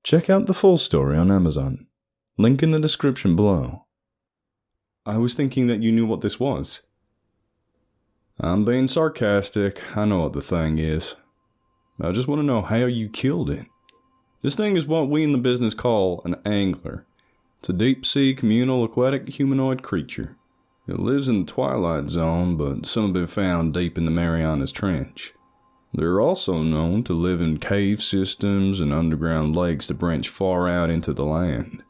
Check out the full story on Amazon. Link in the description below. I was thinking that you knew what this was. I'm being sarcastic, I know what the thing is. I just want to know how you killed it. This thing is what we in the business call an angler. It's a deep-sea communal aquatic humanoid creature. It lives in the Twilight Zone, but some have been found deep in the Marianas Trench. They're also known to live in cave systems and underground lakes that branch far out into the land.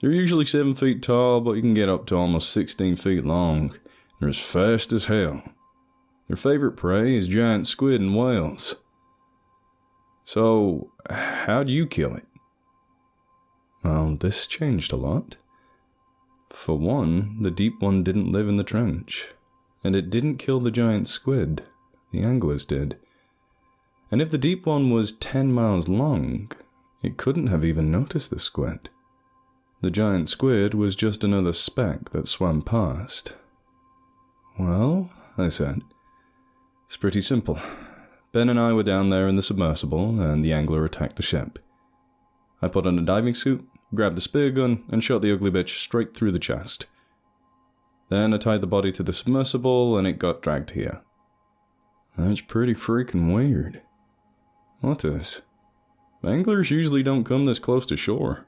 They're usually 7 feet tall, but you can get up to almost 16 feet long. They're as fast as hell. Their favorite prey is giant squid and whales. So, how'd you kill it? Well, this changed a lot. For one, the deep one didn't live in the trench, and it didn't kill the giant squid. The anglers did. And if the deep one was 10 miles long, it couldn't have even noticed the squid. The giant squid was just another speck that swam past. Well, I said, it's pretty simple. Ben and I were down there in the submersible, and the angler attacked the ship. I put on a diving suit, grabbed the spear gun, and shot the ugly bitch straight through the chest. Then I tied the body to the submersible, and it got dragged here. That's pretty freaking weird. What is? Anglers usually don't come this close to shore.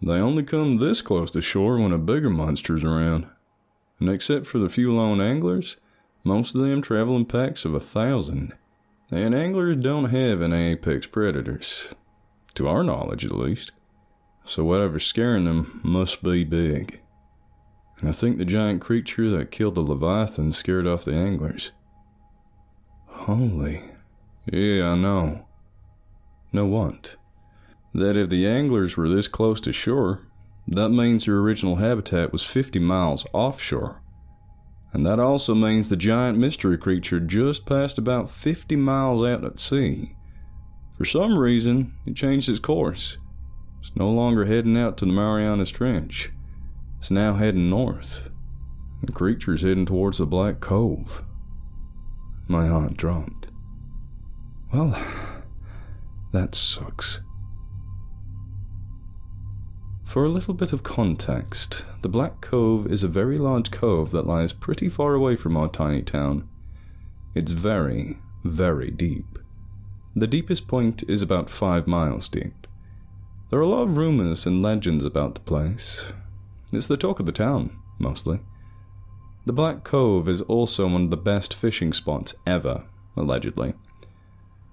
They only come this close to shore when a bigger monster's around. And except for the few lone anglers, most of them travel in packs of 1,000. And anglers don't have any apex predators. To our knowledge, at least. So whatever's scaring them must be big. And I think the giant creature that killed the Leviathan scared off the anglers. Holy. Yeah, I know. Know what? That if the anglers were this close to shore, that means their original habitat was 50 miles offshore. And that also means the giant mystery creature just passed about 50 miles out at sea. For some reason, it changed its course. It's no longer heading out to the Marianas Trench. It's now heading north. The creature's heading towards the Black Cove. My heart dropped. Well, that sucks. For a little bit of context, the Black Cove is a very large cove that lies pretty far away from our tiny town. It's very, very deep. The deepest point is about 5 miles deep. There are a lot of rumors and legends about the place. It's the talk of the town, mostly. The Black Cove is also one of the best fishing spots ever, allegedly.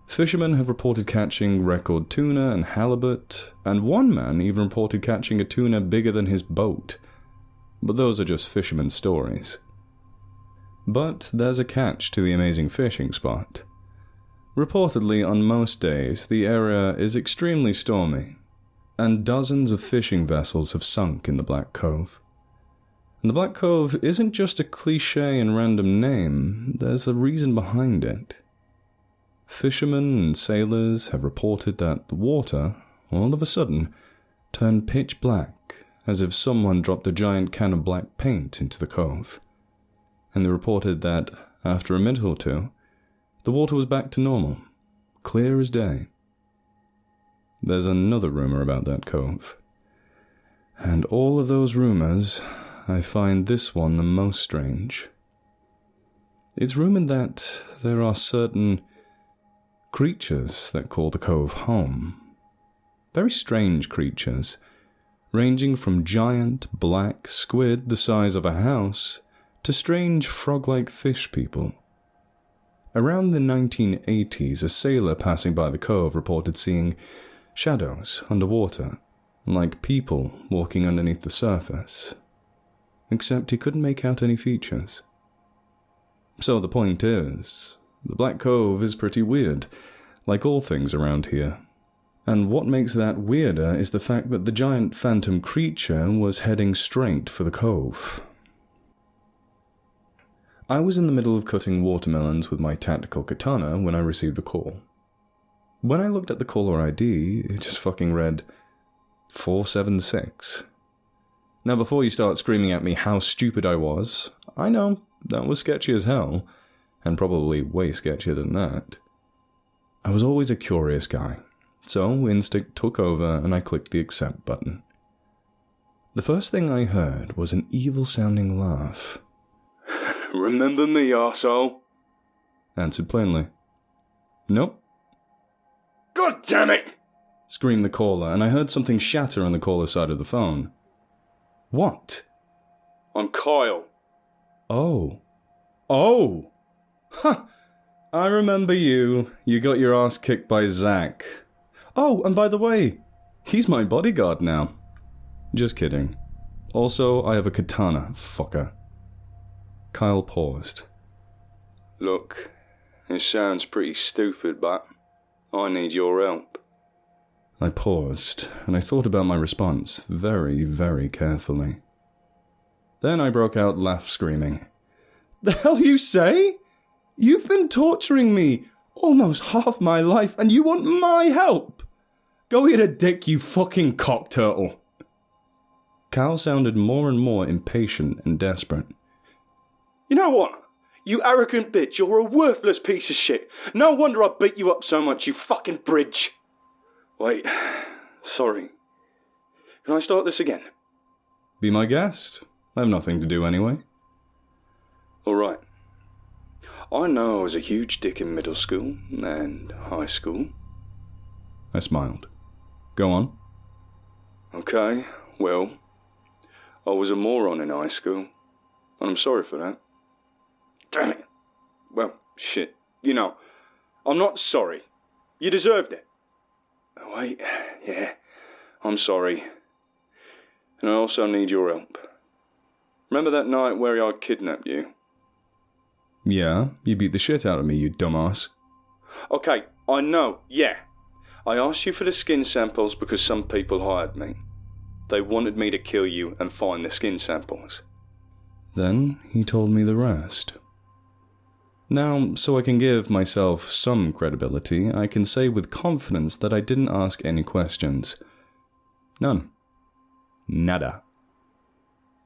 Fishermen have reported catching record tuna and halibut, and one man even reported catching a tuna bigger than his boat. But those are just fishermen's stories. But there's a catch to the amazing fishing spot. Reportedly, on most days, the area is extremely stormy, and dozens of fishing vessels have sunk in the Black Cove. And the Black Cove isn't just a cliché and random name, there's a reason behind it. Fishermen and sailors have reported that the water, all of a sudden, turned pitch black, as if someone dropped a giant can of black paint into the cove. And they reported that, after a minute or two, the water was back to normal, clear as day. There's another rumor about that cove. And all of those rumors, I find this one the most strange. It's rumored that there are certain creatures that call the cove home. Very strange creatures, ranging from giant black squid the size of a house to strange frog-like fish people. Around the 1980s, a sailor passing by the cove reported seeing shadows underwater, like people walking underneath the surface. Except he couldn't make out any features. So the point is, the Black Cove is pretty weird, like all things around here. And what makes that weirder is the fact that the giant phantom creature was heading straight for the cove. I was in the middle of cutting watermelons with my tactical katana when I received a call. When I looked at the caller ID, it just fucking read 476. Now before you start screaming at me how stupid I was, I know that was sketchy as hell, and probably way sketchier than that. I was always a curious guy, So instinct took over and I clicked the accept button. The first thing I heard was an evil-sounding laugh. Remember me, arsehole? Answered plainly. Nope. God damn it! Screamed the caller, and I heard something shatter on the caller's side of the phone. What? I'm Kyle. Oh. Oh! Ha! I remember you. You got your ass kicked by Zach. Oh, and by the way, he's my bodyguard now. Just kidding. Also, I have a katana, fucker. Kyle paused. Look, it sounds pretty stupid, but I need your help. I paused, and I thought about my response very, very carefully. Then I broke out screaming. The hell you say? You've been torturing me almost half my life, and you want my help? Go eat a dick, you fucking cock turtle. Cal sounded more and more impatient and desperate. You know what? You arrogant bitch, you're a worthless piece of shit. No wonder I beat you up so much, you fucking bridge. Wait, sorry. Can I start this again? Be my guest. I have nothing to do anyway. Alright. I know I was a huge dick in middle school and high school. I smiled. Go on. Okay, well, I was a moron in high school, and I'm sorry for that. Damn it. Well, shit. You know, I'm not sorry. You deserved it. Oh, wait, yeah, I'm sorry. And I also need your help. Remember that night where I kidnapped you? Yeah, you beat the shit out of me, you dumbass. Okay, I know, yeah. I asked you for the skin samples because some people hired me. They wanted me to kill you and find the skin samples. Then he told me the rest. Now, so I can give myself some credibility, I can say with confidence that I didn't ask any questions. None. Nada.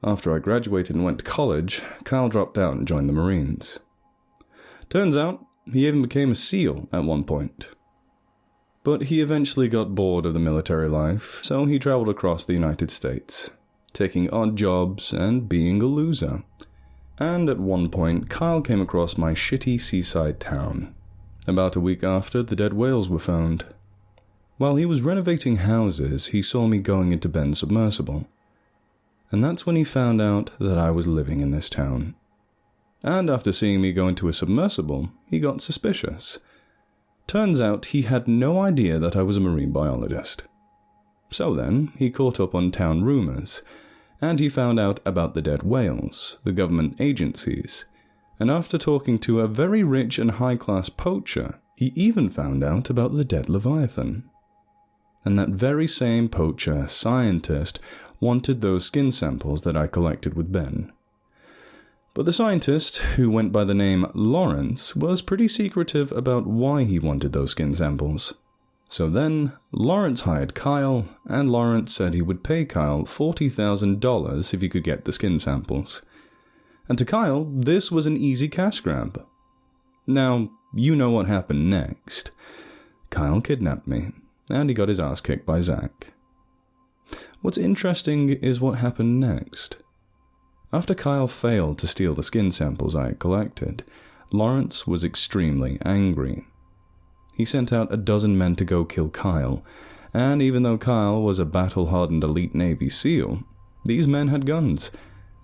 After I graduated and went to college, Kyle dropped out and joined the Marines. Turns out, he even became a SEAL at one point. But he eventually got bored of the military life, so he traveled across the United States, taking odd jobs and being a loser. And at one point, Kyle came across my shitty seaside town, about a week after the dead whales were found. While he was renovating houses, he saw me going into Ben's submersible. And that's when he found out that I was living in this town. And after seeing me go into a submersible, he got suspicious. Turns out he had no idea that I was a marine biologist. So then, he caught up on town rumors, and he found out about the dead whales, the government agencies, and after talking to a very rich and high-class poacher, he even found out about the dead leviathan. And that very same poacher, scientist, wanted those skin samples that I collected with Ben. But the scientist, who went by the name Lawrence, was pretty secretive about why he wanted those skin samples. So then, Lawrence hired Kyle, and Lawrence said he would pay Kyle $40,000 if he could get the skin samples. And to Kyle, this was an easy cash grab. Now, you know what happened next. Kyle kidnapped me, and he got his ass kicked by Zach. What's interesting is what happened next. After Kyle failed to steal the skin samples I had collected, Lawrence was extremely angry. He sent out 12 men to go kill Kyle, and even though Kyle was a battle-hardened elite Navy SEAL, these men had guns,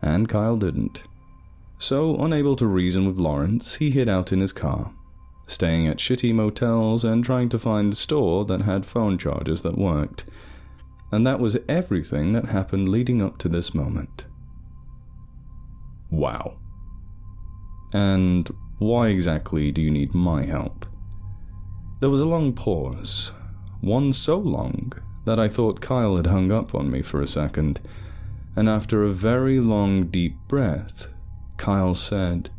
and Kyle didn't. So, unable to reason with Lawrence, he hid out in his car, staying at shitty motels and trying to find a store that had phone chargers that worked. And that was everything that happened leading up to this moment. Wow. And why exactly do you need my help? There was a long pause, one so long that I thought Kyle had hung up on me for a second, and after a very long, deep breath, Kyle said,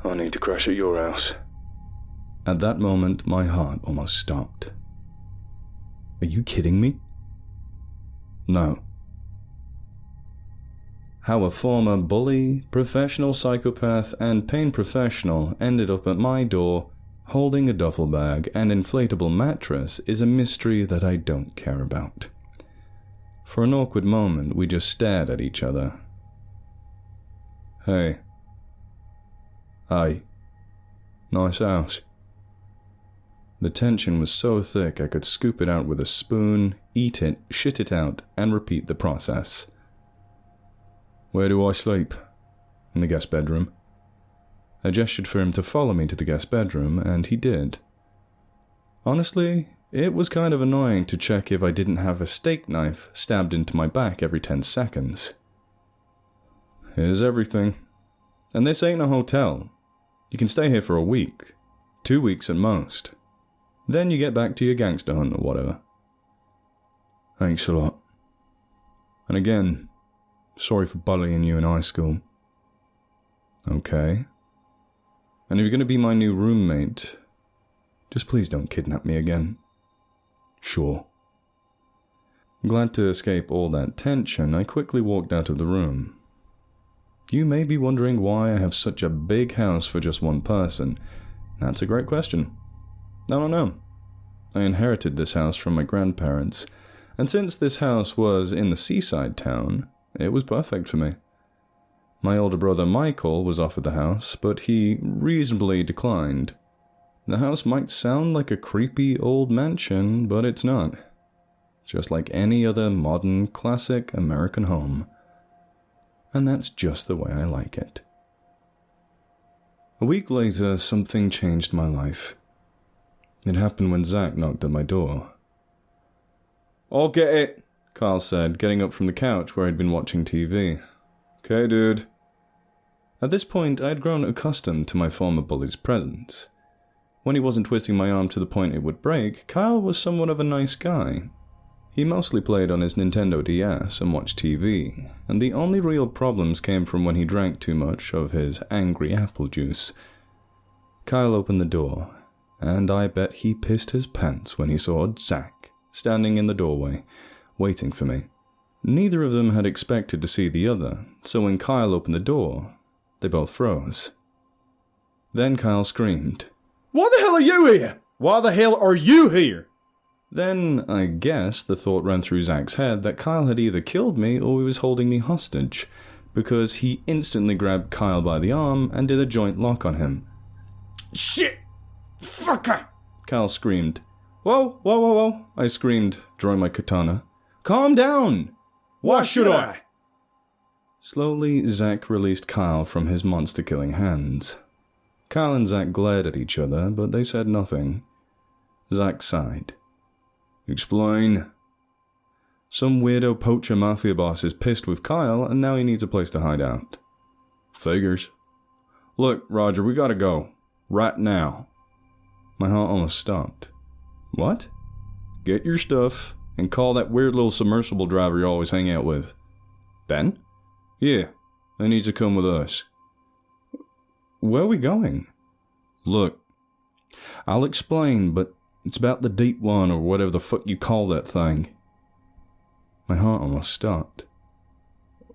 I need to crash at your house. At that moment, my heart almost stopped. Are you kidding me? No. How a former bully, professional psychopath, and pain professional ended up at my door Holding a duffel bag and inflatable mattress is a mystery that I don't care about. For an awkward moment, we just stared at each other. Hey. Aye. Nice house. The tension was so thick I could scoop it out with a spoon, eat it, shit it out, and repeat the process. Where do I sleep? In the guest bedroom. I gestured for him to follow me to the guest bedroom, and he did. Honestly, it was kind of annoying to check if I didn't have a steak knife stabbed into my back every 10 seconds. Here's everything. And this ain't a hotel. You can stay here for a week. 2 weeks at most. Then you get back to your gangster hunt or whatever. Thanks a lot. And again, sorry for bullying you in high school. Okay. And if you're going to be my new roommate, just please don't kidnap me again. Sure. Glad to escape all that tension, I quickly walked out of the room. You may be wondering why I have such a big house for just one person. That's a great question. I don't know. I inherited this house from my grandparents, and since this house was in the seaside town, it was perfect for me. My older brother Michael was offered the house, but he reasonably declined. The house might sound like a creepy old mansion, but it's not. Just like any other modern, classic American home. And that's just the way I like it. A week later, something changed my life. It happened when Zach knocked at my door. I'll get it, Kyle said, getting up from the couch where I'd been watching TV. Okay, dude. At this point, I had grown accustomed to my former bully's presence. When he wasn't twisting my arm to the point it would break, Kyle was somewhat of a nice guy. He mostly played on his Nintendo DS and watched TV, and the only real problems came from when he drank too much of his angry apple juice. Kyle opened the door, and I bet he pissed his pants when he saw Zach standing in the doorway, waiting for me. Neither of them had expected to see the other, so when Kyle opened the door, they both froze. Then Kyle screamed, "Why the hell are you here? Why the hell are you here?" Then, I guess, the thought ran through Zach's head that Kyle had either killed me or he was holding me hostage, because he instantly grabbed Kyle by the arm and did a joint lock on him. "Shit! Fucker!" Kyle screamed. Whoa, whoa, whoa, whoa, I screamed, drawing my katana. "Calm down!" "Why should I?" Slowly, Zach released Kyle from his monster-killing hands. Kyle and Zach glared at each other, but they said nothing. Zach sighed. "Explain." "Some weirdo poacher mafia boss is pissed with Kyle, and now he needs a place to hide out." "Figures." "Look, Roger, we gotta go. Right now." My heart almost stopped. "What?" "Get your stuff, and call that weird little submersible driver you always hang out with." "Ben?" "Yeah, he needs to come with us." "Where are we going?" "Look, I'll explain, but it's about the deep one or whatever the fuck you call that thing." My heart almost stopped.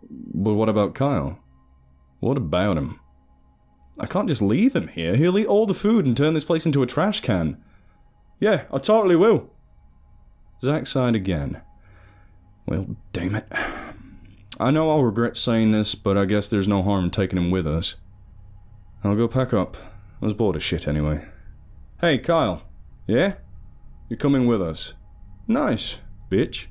"But what about Kyle?" "What about him?" "I can't just leave him here. He'll eat all the food and turn this place into a trash can." "Yeah, I totally will." Zach sighed again. "Well, damn it. I know I'll regret saying this, but I guess there's no harm in taking him with us." "I'll go pack up. I was bored as shit anyway." "Hey, Kyle." "Yeah? You're coming with us." "Nice, bitch."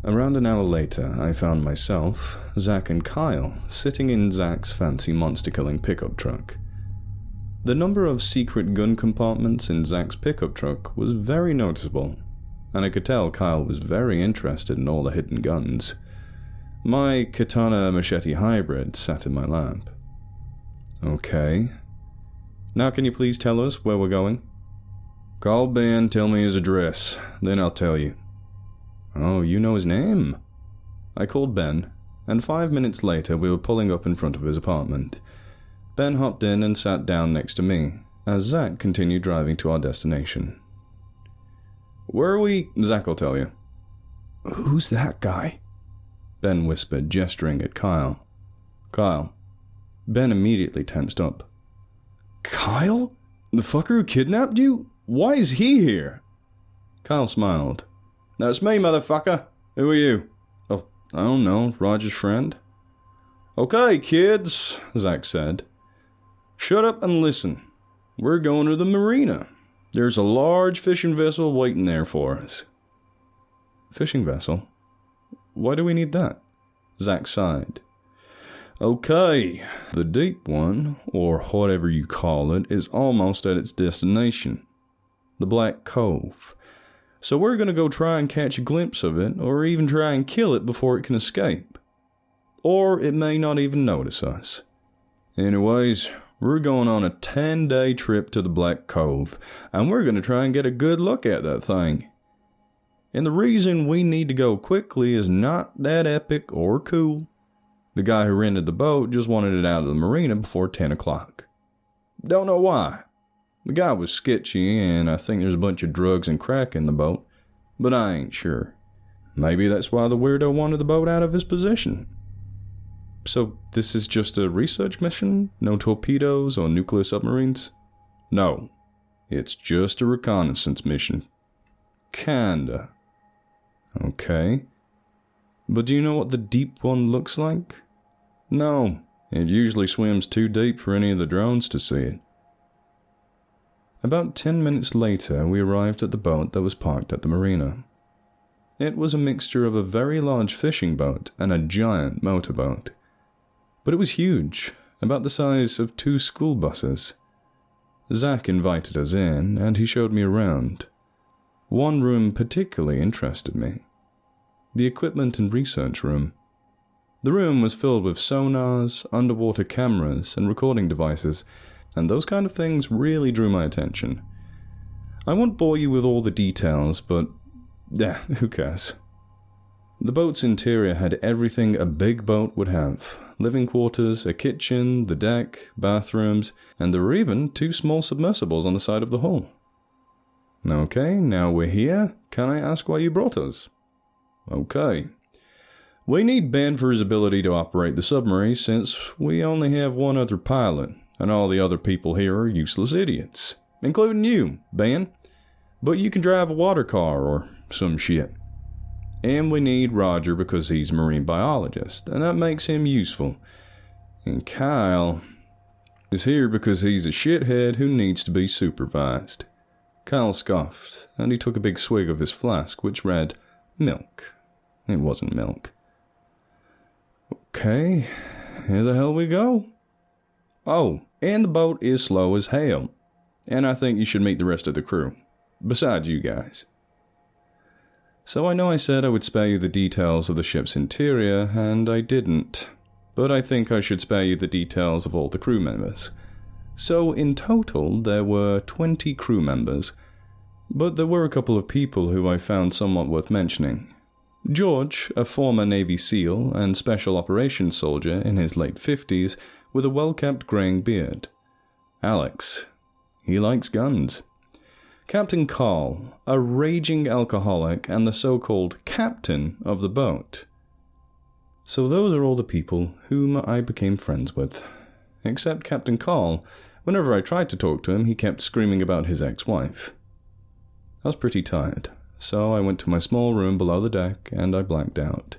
Around an hour later, I found myself, Zach and Kyle, sitting in Zach's fancy monster-killing pickup truck. The number of secret gun compartments in Zach's pickup truck was very noticeable, and I could tell Kyle was very interested in all the hidden guns. My katana-machete hybrid sat in my lap. "Okay. Now can you please tell us where we're going?" "Call Ben, tell me his address, then I'll tell you." "Oh, you know his name?" I called Ben, and 5 minutes later we were pulling up in front of his apartment. Ben hopped in and sat down next to me, as Zach continued driving to our destination. "Where are we?" "Zach will tell you." "Who's that guy?" Ben whispered, gesturing at Kyle. "Kyle." Ben immediately tensed up. Kyle? The fucker who kidnapped you? Why is he here? Kyle smiled. That's me, motherfucker. Who are you? Oh, I don't know, Roger's friend. Okay, kids, Zach said. Shut up and listen. We're going to the marina. There's a large fishing vessel waiting there for us. Fishing vessel? Why do we need that? Zach sighed. Okay, the deep one, or whatever you call it, is almost at its destination. The Black Cove. So we're going to go try and catch a glimpse of it, or even try and kill it before it can escape. Or it may not even notice us. Anyways, we're going on a 10-day trip to the Black Cove, and we're going to try and get a good look at that thing. And the reason we need to go quickly is not that epic or cool. The guy who rented the boat just wanted it out of the marina before 10 o'clock. Don't know why. The guy was sketchy, and I think there's a bunch of drugs and crack in the boat, but I ain't sure. Maybe that's why the weirdo wanted the boat out of his possession. So this is just a research mission? No torpedoes or nuclear submarines? No, it's just a reconnaissance mission. Kinda. Okay. But do you know what the deep one looks like? No, it usually swims too deep for any of the drones to see it. About 10 minutes later, we arrived at the boat that was parked at the marina. It was a mixture of a very large fishing boat and a giant motorboat. But it was huge, about the size of 2 school buses. Zach invited us in, and he showed me around. One room particularly interested me. The equipment and research room. The room was filled with sonars, underwater cameras, and recording devices, and those kind of things really drew my attention. I won't bore you with all the details, but who cares? The boat's interior had everything a big boat would have. Living quarters, a kitchen, the deck, bathrooms, and there were even 2 small submersibles on the side of the hull. Okay, now we're here. Can I ask why you brought us? Okay. We need Ben for his ability to operate the submarine since we only have one other pilot, and all the other people here are useless idiots. Including you, Ben. But you can drive a water car or some shit. And we need Roger because he's a marine biologist, and that makes him useful. And Kyle is here because he's a shithead who needs to be supervised. Kyle scoffed, and he took a big swig of his flask, which read, milk. It wasn't milk. Okay, here the hell we go. Oh, and the boat is slow as hell. And I think you should meet the rest of the crew. Besides you guys. So I know I said I would spare you the details of the ship's interior, and I didn't. But I think I should spare you the details of all the crew members. So in total, there were 20 crew members. But there were a couple of people who I found somewhat worth mentioning. George, a former Navy SEAL and Special Operations soldier in his late 50s with a well-kept graying beard. Alex. He likes guns. Captain Carl, a raging alcoholic and the so-called captain of the boat. So those are all the people whom I became friends with. Except Captain Carl. Whenever I tried to talk to him, he kept screaming about his ex-wife. I was pretty tired, so I went to my small room below the deck and I blacked out.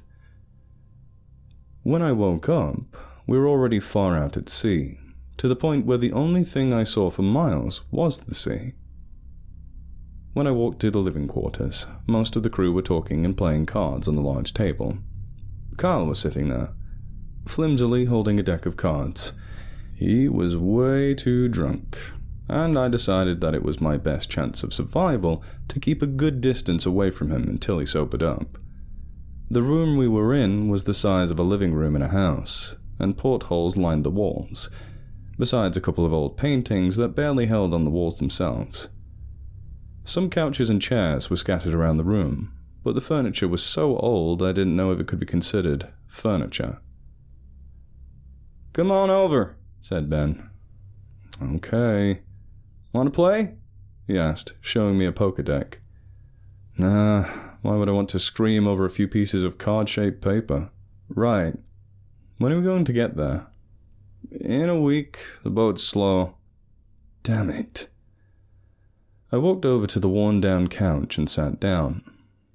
When I woke up, we were already far out at sea, to the point where the only thing I saw for miles was the sea. When I walked to the living quarters, most of the crew were talking and playing cards on the large table. Carl was sitting there, flimsily holding a deck of cards. He was way too drunk, and I decided that it was my best chance of survival to keep a good distance away from him until he sobered up. The room we were in was the size of a living room in a house, and portholes lined the walls, besides a couple of old paintings that barely held on the walls themselves. Some couches and chairs were scattered around the room, but the furniture was so old I didn't know if it could be considered furniture. "Come on over," said Ben. "Okay. Want to play?" he asked, showing me a poker deck. "Nah, why would I want to scream over a few pieces of card-shaped paper?" "Right. When are we going to get there?" "In a week. The boat's slow." Damn it. I walked over to the worn-down couch and sat down.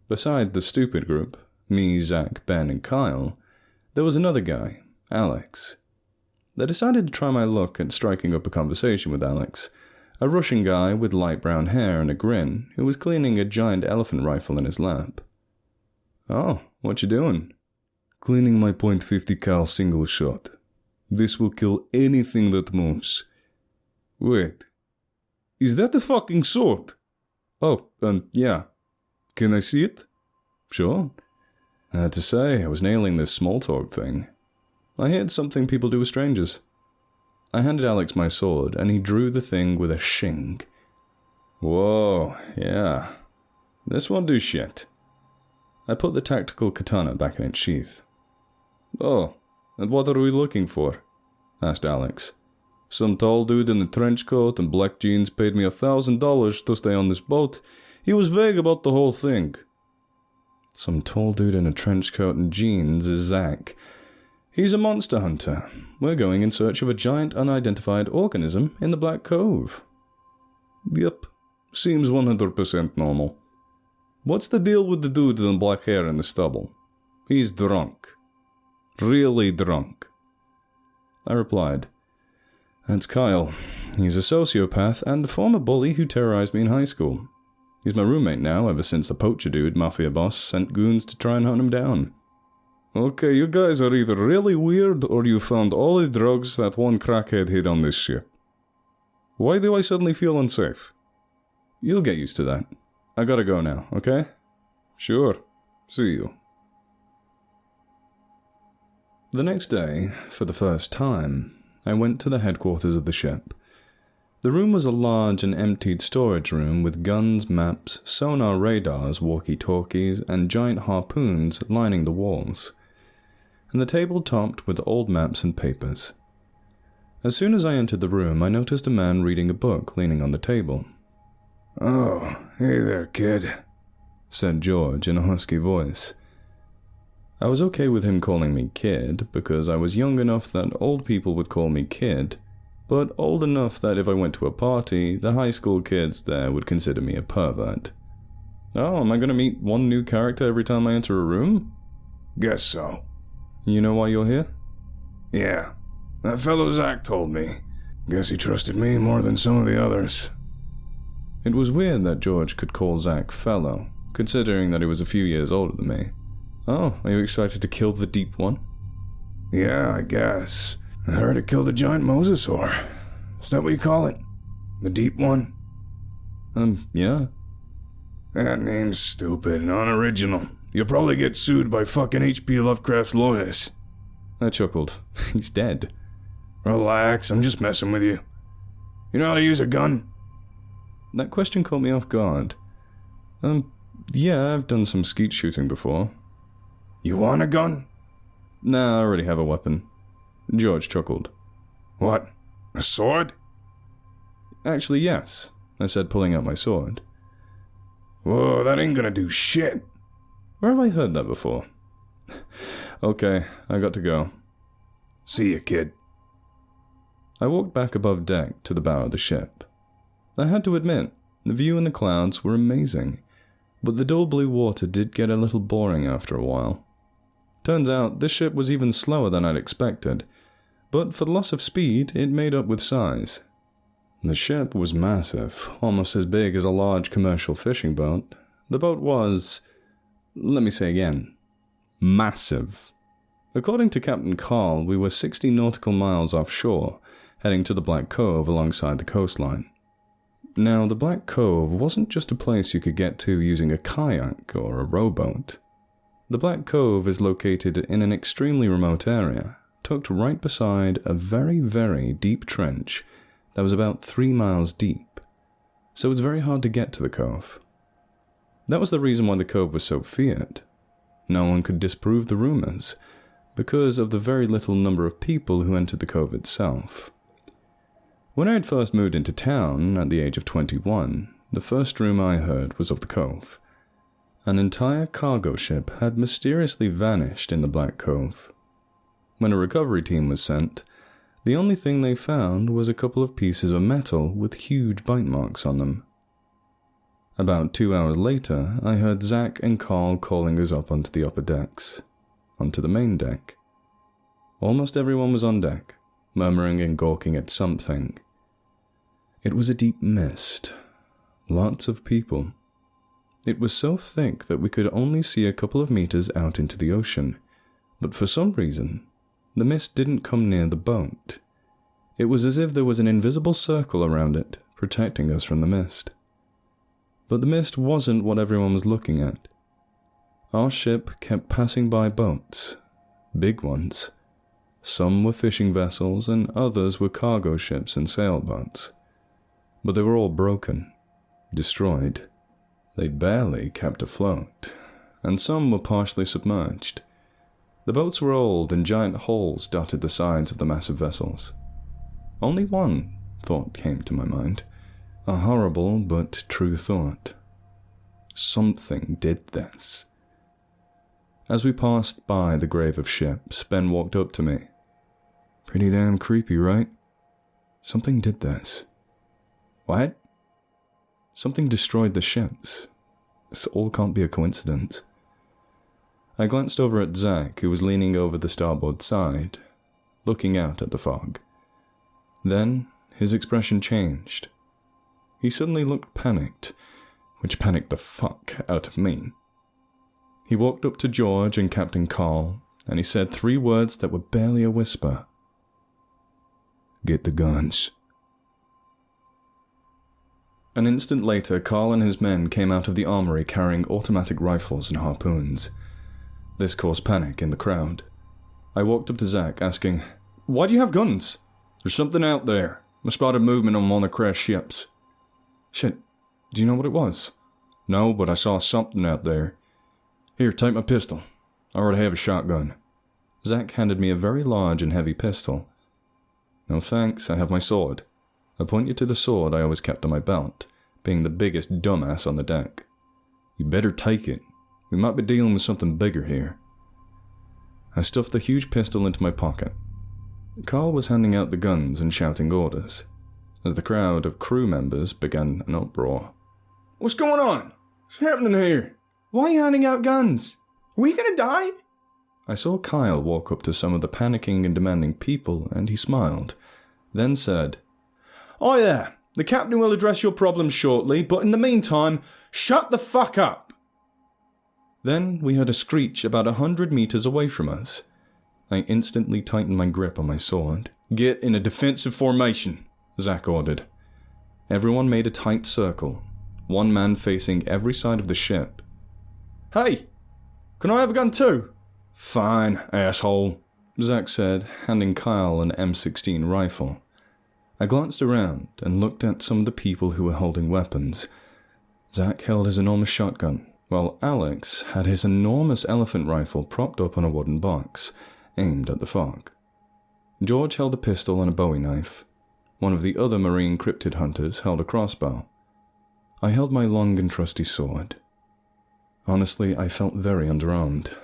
Beside the stupid group, me, Zach, Ben, and Kyle, there was another guy, Alex. I decided to try my luck at striking up a conversation with Alex, a Russian guy with light brown hair and a grin who was cleaning a giant elephant rifle in his lap. "Oh, what you doing?" "Cleaning my .50 cal single shot. This will kill anything that moves." "Wait, is that a fucking sword?" "Oh, yeah. Can I see it?" "Sure." I had to say, I was nailing this small talk thing. I hit something people do with strangers. I handed Alex my sword, and he drew the thing with a shing. "Whoa, yeah. This won't do shit." I put the tactical katana back in its sheath. "Oh, and what are we looking for?" asked Alex. "Some tall dude in a trench coat and black jeans paid me $1,000 to stay on this boat. He was vague about the whole thing." Some tall dude in a trench coat and jeans is Zach. He's a monster hunter. We're going in search of a giant unidentified organism in the Black Cove. "Yep, seems 100% normal." "What's the deal with the dude with the black hair and the stubble?" "He's drunk. Really drunk." I replied, "That's Kyle. He's a sociopath and a former bully who terrorized me in high school. He's my roommate now ever since the poacher dude, mafia boss, sent goons to try and hunt him down." "Okay, you guys are either really weird or you found all the drugs that one crackhead hid on this ship. Why do I suddenly feel unsafe?" "You'll get used to that. I gotta go now, okay?" "Sure. See you." The next day, for the first time, I went to the headquarters of the ship. The room was a large and emptied storage room with guns, maps, sonar radars, walkie-talkies, and giant harpoons lining the walls, and the table topped with old maps and papers. As soon as I entered the room, I noticed a man reading a book leaning on the table. "Oh, hey there, kid," said George in a husky voice. I was okay with him calling me kid because I was young enough that old people would call me kid, but old enough that if I went to a party, the high school kids there would consider me a pervert. "Oh, am I going to meet one new character every time I enter a room?" "Guess so." "You know why you're here?" "Yeah, that fellow Zach told me. Guess he trusted me more than some of the others." It was weird that George could call Zach fellow, considering that he was a few years older than me. "Oh, are you excited to kill the Deep One?" "Yeah, I guess. I heard it killed a giant mosasaur. Is that what you call it? The Deep One?" Yeah." "That name's stupid and unoriginal. You'll probably get sued by fucking H.P. Lovecraft's lawyers." I chuckled. "He's dead." "Relax, I'm just messing with you. You know how to use a gun?" That question caught me off guard. Yeah, I've done some skeet shooting before." "You want a gun?" "Nah, I already have a weapon." George chuckled. "What? A sword?" "Actually, yes," I said, pulling out my sword. "Whoa, that ain't gonna do shit." Where have I heard that before? Okay, I got to go. "See ya, kid." I walked back above deck to the bow of the ship. I had to admit, the view and the clouds were amazing, but the dull blue water did get a little boring after a while. Turns out, this ship was even slower than I'd expected, but for the loss of speed, it made up with size. The ship was massive, almost as big as a large commercial fishing boat. The boat was, let me say again, massive. According to Captain Carl, we were 60 nautical miles offshore, heading to the Black Cove alongside the coastline. Now, the Black Cove wasn't just a place you could get to using a kayak or a rowboat. The Black Cove is located in an extremely remote area, tucked right beside a very, very deep trench that was about 3 miles deep, so it was very hard to get to the cove. That was the reason why the cove was so feared. No one could disprove the rumors, because of the very little number of people who entered the cove itself. When I had first moved into town, at the age of 21, the first rumor I heard was of the cove. An entire cargo ship had mysteriously vanished in the Black Cove. When a recovery team was sent, The only thing they found was a couple of pieces of metal with huge bite marks on them. About 2 hours later, I heard Zach and Carl calling us up onto the upper decks, onto the main deck. Almost everyone was on deck, murmuring and gawking at something. It was a deep mist. Lots of people. It was so thick that we could only see a couple of meters out into the ocean, but for some reason, the mist didn't come near the boat. It was as if there was an invisible circle around it, protecting us from the mist. But the mist wasn't what everyone was looking at. Our ship kept passing by boats, big ones. Some were fishing vessels and others were cargo ships and sailboats. But they were all broken, destroyed. They barely kept afloat, and some were partially submerged. The boats were old and giant holes dotted the sides of the massive vessels. Only one thought came to my mind, a horrible but true thought. Something did this. As we passed by the grave of ships, Ben walked up to me. Pretty damn creepy, right? Something did this. What? Something destroyed the ships. This all can't be a coincidence. I glanced over at Zach, who was leaning over the starboard side, looking out at the fog. Then, his expression changed. He suddenly looked panicked, which panicked the fuck out of me. He walked up to George and Captain Carl, and he said 3 words that were barely a whisper. Get the guns. An instant later, Carl and his men came out of the armory carrying automatic rifles and harpoons. This caused panic in the crowd. I walked up to Zach, asking, Why do you have guns? There's something out there. I spotted movement on one of the crashed ships. Shit, do you know what it was? No, but I saw something out there. Here, take my pistol. I already have a shotgun. Zach handed me a very large and heavy pistol. No thanks, I have my sword. I pointed to the sword I always kept on my belt, being the biggest dumbass on the deck. You better take it. We might be dealing with something bigger here. I stuffed the huge pistol into my pocket. Carl was handing out the guns and shouting orders, as the crowd of crew members began an uproar. What's going on? What's happening here? Why are you handing out guns? Are we gonna die? I saw Kyle walk up to some of the panicking and demanding people, and he smiled, then said, Oh yeah, the captain will address your problems shortly, but in the meantime, shut the fuck up! Then we heard a screech about 100 meters away from us. I instantly tightened my grip on my sword. Get in a defensive formation, Zach ordered. Everyone made a tight circle, one man facing every side of the ship. Hey, can I have a gun too? Fine, asshole, Zach said, handing Kyle an M16 rifle. I glanced around and looked at some of the people who were holding weapons. Zach held his enormous shotgun, while Alex had his enormous elephant rifle propped up on a wooden box, aimed at the fog. George held a pistol and a bowie knife. One of the other marine cryptid hunters held a crossbow. I held my long and trusty sword. Honestly, I felt very underarmed.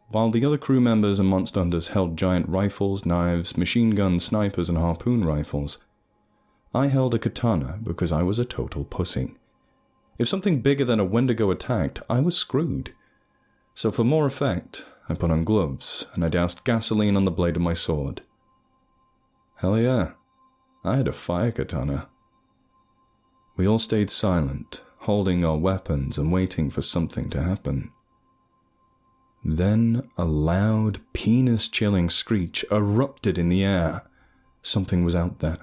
While the other crew members and monster hunters held giant rifles, knives, machine guns, snipers, and harpoon rifles, I held a katana because I was a total pussy. If something bigger than a Wendigo attacked, I was screwed. So for more effect, I put on gloves, and I doused gasoline on the blade of my sword. Hell yeah, I had a fire katana. We all stayed silent, holding our weapons and waiting for something to happen. Then a loud, penis-chilling screech erupted in the air. Something was out there.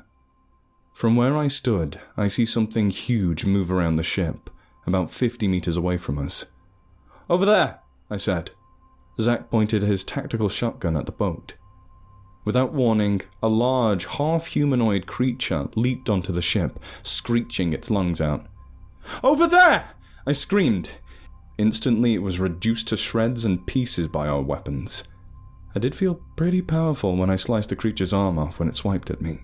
From where I stood, I see something huge move around the ship, about 50 meters away from us. Over there, I said. Zach pointed his tactical shotgun at the boat. Without warning, a large, half-humanoid creature leaped onto the ship, screeching its lungs out. Over there! I screamed. Instantly, it was reduced to shreds and pieces by our weapons. I did feel pretty powerful when I sliced the creature's arm off when it swiped at me.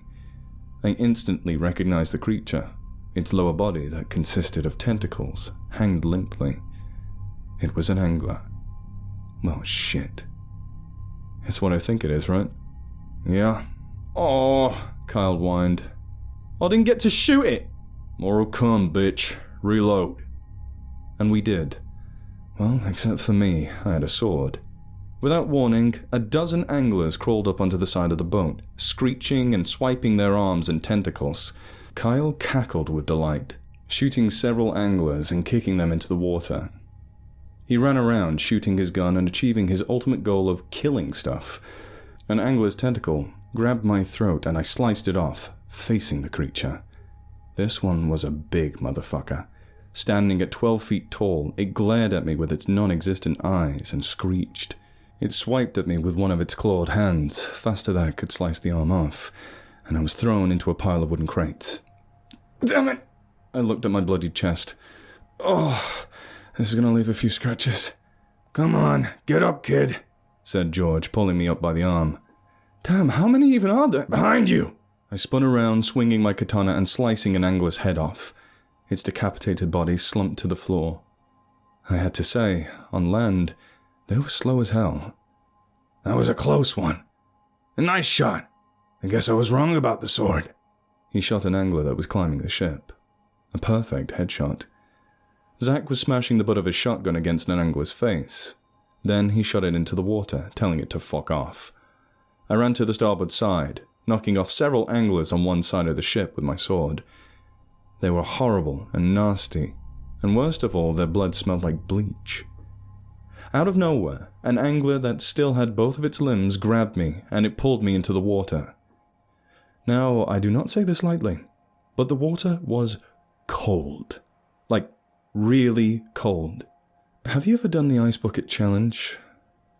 I instantly recognized the creature. Its lower body that consisted of tentacles hanged limply. It was an angler. Well, shit. It's what I think it is, right? Yeah, "Oh," Kyle whined. "I didn't get to shoot it." "More'll come, bitch. Reload." And we did. Well, except for me, I had a sword. Without warning, a dozen anglers crawled up onto the side of the boat, screeching and swiping their arms and tentacles. Kyle cackled with delight, shooting several anglers and kicking them into the water. He ran around, shooting his gun and achieving his ultimate goal of killing stuff. An angler's tentacle grabbed my throat and I sliced it off, facing the creature. This one was a big motherfucker. Standing at 12 feet tall, it glared at me with its non-existent eyes and screeched. It swiped at me with one of its clawed hands, faster than it could slice the arm off, and I was thrown into a pile of wooden crates. "Damn it!" I looked at my bloodied chest. "Oh, this is gonna leave a few scratches." "Come on, get up, kid," said George, pulling me up by the arm. "Damn, how many even are there?" "Behind you!" I spun around, swinging my katana and slicing an angler's head off. Its decapitated body slumped to the floor. I had to say, on land, they were slow as hell. "That was a close one. A nice shot. I guess I was wrong about the sword." He shot an angler that was climbing the ship. A perfect headshot. Zach was smashing the butt of his shotgun against an angler's face. Then he shot it into the water, telling it to fuck off. I ran to the starboard side, knocking off several anglers on one side of the ship with my sword. They were horrible and nasty, and worst of all, their blood smelled like bleach. Out of nowhere, an angler that still had both of its limbs grabbed me, and it pulled me into the water. Now, I do not say this lightly, but the water was cold. Like, really cold. Have you ever done the ice bucket challenge?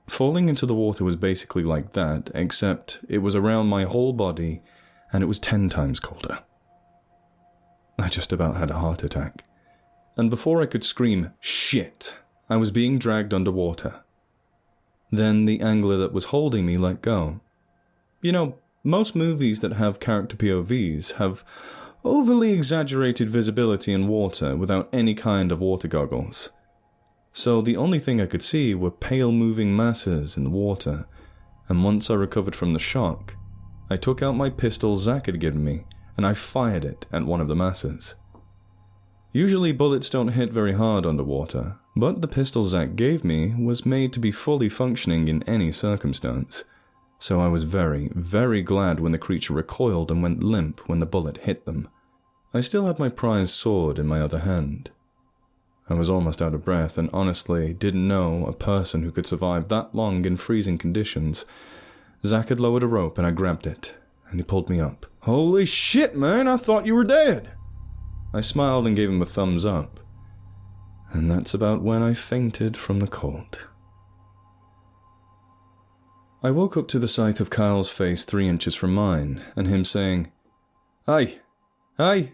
Falling into the water was basically like that, except it was around my whole body, and it was 10 times colder. I just about had a heart attack. And before I could scream, "Shit!" I was being dragged underwater. Then the angler that was holding me let go. You know, most movies that have character POVs have overly exaggerated visibility in water without any kind of water goggles. So the only thing I could see were pale moving masses in the water, and once I recovered from the shock, I took out my pistol Zach had given me, and I fired it at one of the masses. Usually bullets don't hit very hard underwater, but the pistol Zach gave me was made to be fully functioning in any circumstance, so I was very, very glad when the creature recoiled and went limp when the bullet hit them. I still had my prized sword in my other hand. I was almost out of breath and honestly didn't know a person who could survive that long in freezing conditions. Zach had lowered a rope and I grabbed it, and he pulled me up. "Holy shit, man, I thought you were dead." I smiled and gave him a thumbs up. And that's about when I fainted from the cold. I woke up to the sight of Kyle's face 3 inches from mine, and him saying, "Hey, hey,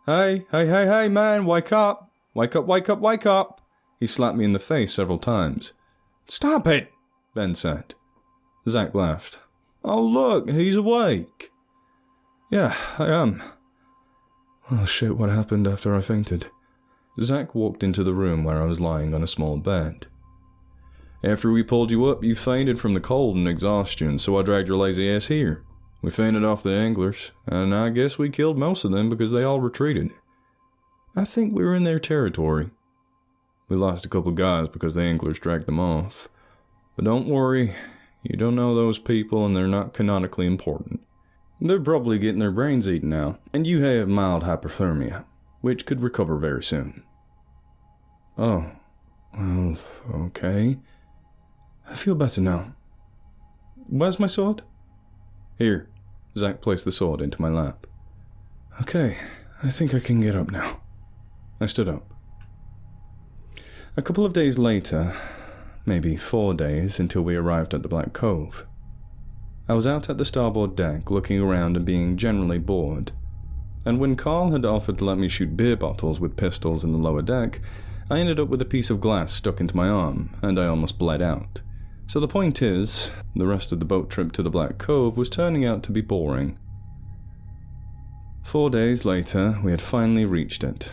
hey, hey, hey, hey, man, wake up. Wake up, wake up, wake up." He slapped me in the face several times. "Stop it," Ben said. Zach laughed. "Oh look, he's awake." "Yeah, I am." "Oh shit, what happened after I fainted?" Zach walked into the room where I was lying on a small bed. "After we pulled you up, you fainted from the cold and exhaustion, so I dragged your lazy ass here. We fended off the anglers, and I guess we killed most of them because they all retreated. I think we were in their territory. We lost a couple guys because the anglers dragged them off. But don't worry, you don't know those people and they're not canonically important. They're probably getting their brains eaten out, and you have mild hypothermia, which could recover very soon." "Oh, well, okay. I feel better now. Where's my sword?" "Here." Zach placed the sword into my lap. "Okay, I think I can get up now." I stood up. A couple of days later, maybe 4 days until we arrived at the Black Cove, I was out at the starboard deck looking around and being generally bored, and when Carl had offered to let me shoot beer bottles with pistols in the lower deck, I ended up with a piece of glass stuck into my arm, and I almost bled out. So the point is, the rest of the boat trip to the Black Cove was turning out to be boring. 4 days later, we had finally reached it,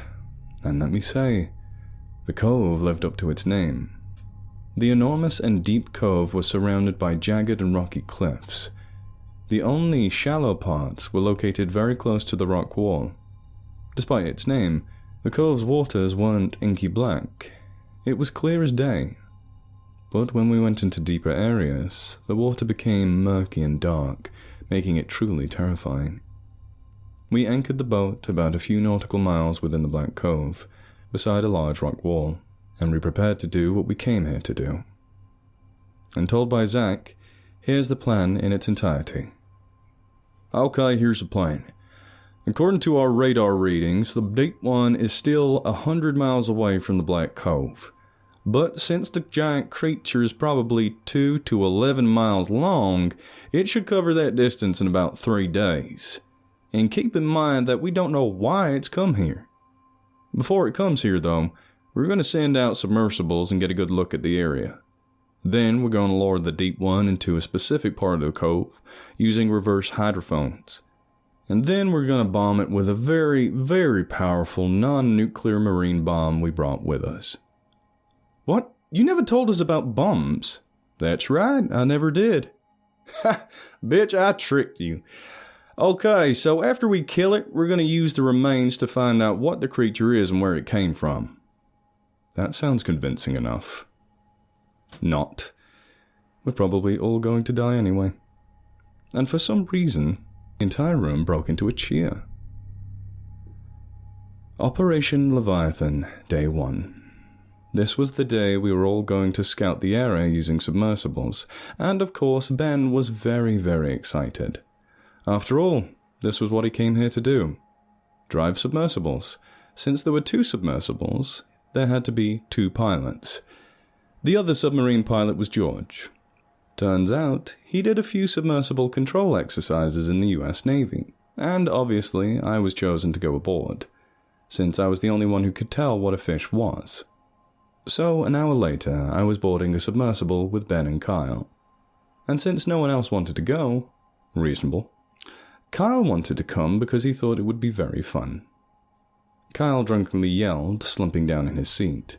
and let me say, the cove lived up to its name. The enormous and deep cove was surrounded by jagged and rocky cliffs. The only shallow parts were located very close to the rock wall. Despite its name, the cove's waters weren't inky black. It was clear as day. But when we went into deeper areas, the water became murky and dark, making it truly terrifying. We anchored the boat about a few nautical miles within the Black Cove, beside a large rock wall, and we prepared to do what we came here to do. And told by Zach, here's the plan in its entirety. Okay, here's the plan. According to our radar readings, the Deep One is still 100 miles away from the Black Cove. But since the giant creature is probably 2 to 11 miles long, it should cover that distance in about 3 days. And keep in mind that we don't know why it's come here. Before it comes here, though, we're going to send out submersibles and get a good look at the area. Then we're going to lower the Deep One into a specific part of the cove using reverse hydrophones. And then we're going to bomb it with a very, very powerful non-nuclear marine bomb we brought with us. What? You never told us about bombs. That's right, I never did. Ha! Bitch, I tricked you. Okay, so after we kill it, we're going to use the remains to find out what the creature is and where it came from. That sounds convincing enough. Not. We're probably all going to die anyway. And for some reason, the entire room broke into a cheer. Operation Leviathan, Day 1. This was the day we were all going to scout the area using submersibles, and of course Ben was very, very excited. After all, this was what he came here to do. Drive submersibles. Since there were 2 submersibles, there had to be 2 pilots. The other submarine pilot was George. Turns out, he did a few submersible control exercises in the US Navy, and obviously I was chosen to go aboard, since I was the only one who could tell what a fish was. So an hour later, I was boarding a submersible with Ben and Kyle. And since no one else wanted to go, reasonable, Kyle wanted to come because he thought it would be very fun. Kyle drunkenly yelled, slumping down in his seat.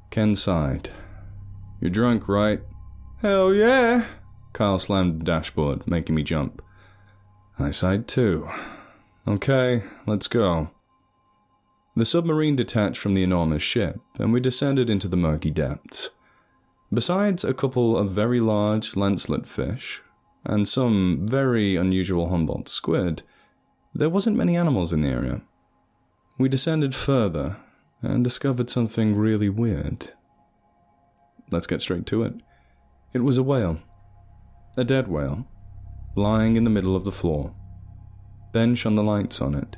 Ken sighed. You're drunk, right? Hell yeah! Kyle slammed the dashboard, making me jump. I sighed too. Okay, let's go. The submarine detached from the enormous ship, and we descended into the murky depths. Besides a couple of very large lancelet fish, and some very unusual Humboldt squid, there wasn't many animals in the area. We descended further, and discovered something really weird. Let's get straight to it. It was a whale. A dead whale, lying in the middle of the floor. Ben shone the lights on it.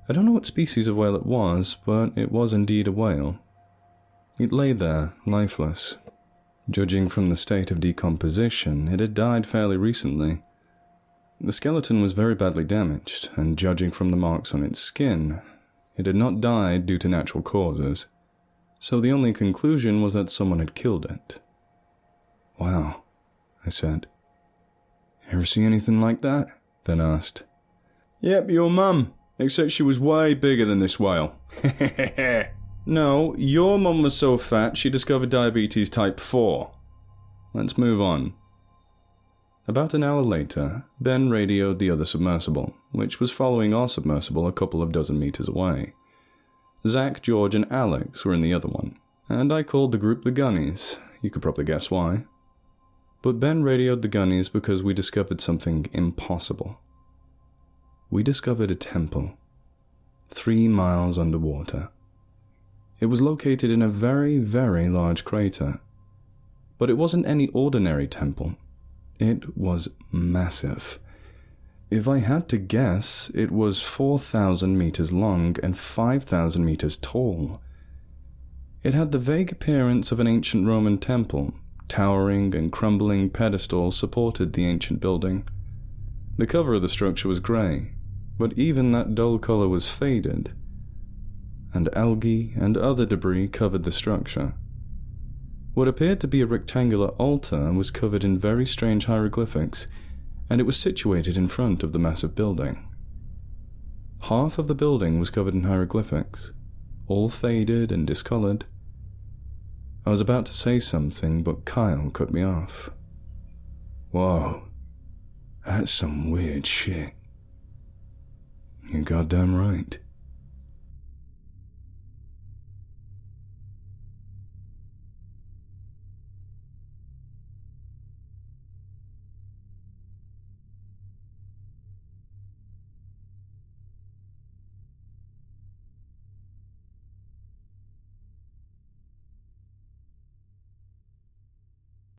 I don't know what species of whale it was, but it was indeed a whale. It lay there, lifeless. Judging from the state of decomposition, it had died fairly recently. The skeleton was very badly damaged, and judging from the marks on its skin, it had not died due to natural causes. So the only conclusion was that someone had killed it. Wow, I said. Ever see anything like that? Ben asked. Yep, your mum. Except she was way bigger than this whale. No, your mum was so fat she discovered diabetes type 4. Let's move on. About an hour later, Ben radioed the other submersible, which was following our submersible a couple of dozen meters away. Zach, George, and Alex were in the other one, and I called the group the Gunnies. You could probably guess why. But Ben radioed the Gunnies because we discovered something impossible. We discovered a temple, 3 miles underwater. It was located in a very, very large crater. But it wasn't any ordinary temple. It was massive. If I had to guess, it was 4,000 meters long and 5,000 meters tall. It had the vague appearance of an ancient Roman temple. Towering and crumbling pedestals supported the ancient building. The cover of the structure was grey, but even that dull color was faded, and algae and other debris covered the structure. What appeared to be a rectangular altar was covered in very strange hieroglyphics, and it was situated in front of the massive building. Half of the building was covered in hieroglyphics, all faded and discolored. I was about to say something, but Kyle cut me off. Whoa. That's some weird shit. You're goddamn right.